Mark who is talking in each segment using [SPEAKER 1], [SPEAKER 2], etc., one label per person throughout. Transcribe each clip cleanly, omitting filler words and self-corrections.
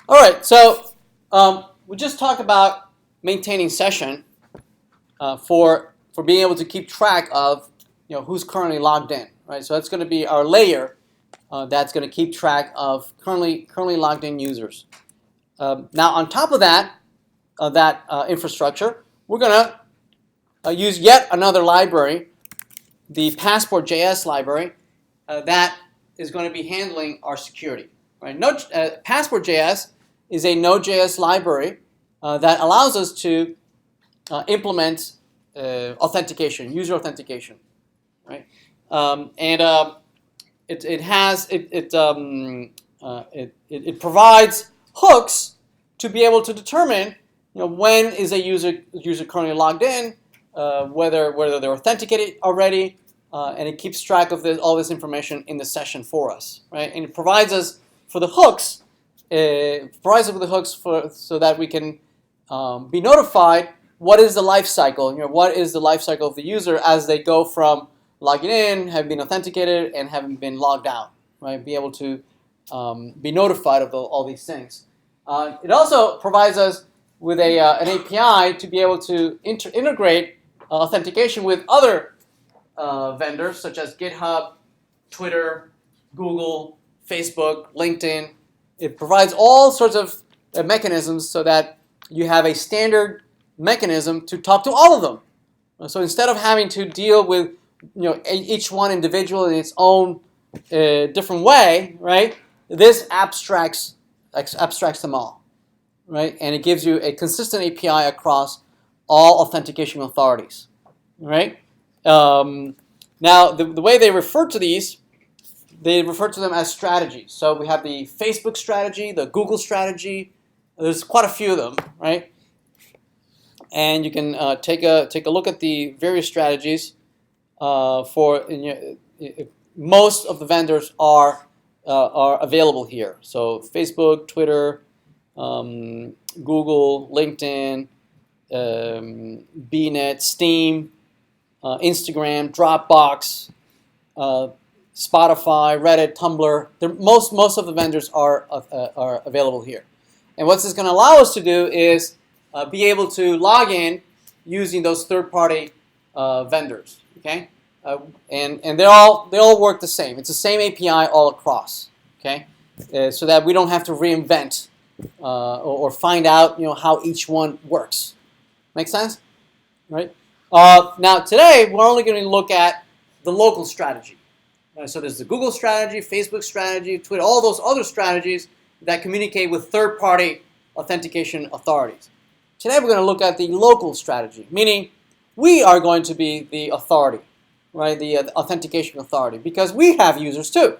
[SPEAKER 1] All right, so we just talked about maintaining session for being able to keep track of who's currently logged in, right? So that's going to be our layer that's going to keep track of currently logged in users. Now on top of that infrastructure, we're going to use yet another library, the Passport.js library, that is going to be handling our security. Right? Passport.js is a Node.js library that allows us to implement authentication, user authentication, right? It provides hooks to be able to determine when is a user currently logged in, whether they're authenticated already, and it keeps track of all this information in the session for us, right? And it provides us for the hooks, so that we can be notified what is the life cycle, what is the life cycle of the user as they go from logging in, have been authenticated, and having been logged out, right? Be able to be notified of all these things. It also provides us with an API to be able to integrate authentication with other vendors such as GitHub, Twitter, Google, Facebook, LinkedIn. It provides all sorts of mechanisms so that you have a standard mechanism to talk to all of them. So instead of having to deal with each one individual in its own different way, right? This abstracts them all, right? And it gives you a consistent API across all authentication authorities, right? Now, the way they refer to these, they refer to them as strategies. So we have the Facebook strategy, the Google strategy. There's quite a few of them, right? And you can take a look at the various strategies. Most of the vendors are available here. So Facebook, Twitter, Google, LinkedIn, BNet, Steam, Instagram, Dropbox, Spotify, Reddit, Tumblr. Most of the vendors are available here. And what this is going to allow us to do is be able to log in using those third-party vendors. Okay, and they all work the same. It's the same API all across. Okay, so that we don't have to reinvent or find out how each one works. Make sense? Right? Now today we're only going to look at the local strategy. So there's the Google strategy, Facebook strategy, Twitter, all those other strategies that communicate with third-party authentication authorities. Today we're going to look at the local strategy, meaning we are going to be the authority, right? The authentication authority, because we have users too,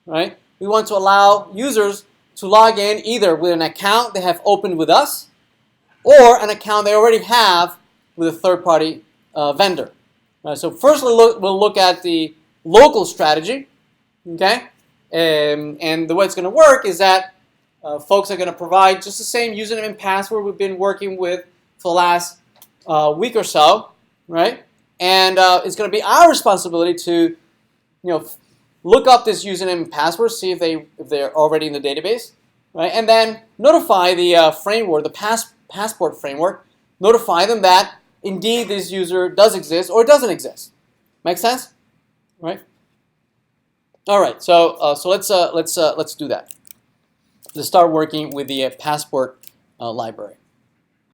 [SPEAKER 1] right? We want to allow users to log in either with an account they have opened with us or an account they already have with a third-party vendor. Right, so first we'll look at the local strategy, okay? And the way it's going to work is that folks are going to provide just the same username and password we've been working with for the last week or so, right? And it's going to be our responsibility to, look up this username and password, see if they're already in the database, right? And then notify the framework, the Passport framework, notify them that indeed this user does exist or doesn't exist. Make sense? Right? All right. So let's do that. Let's start working with the Passport library.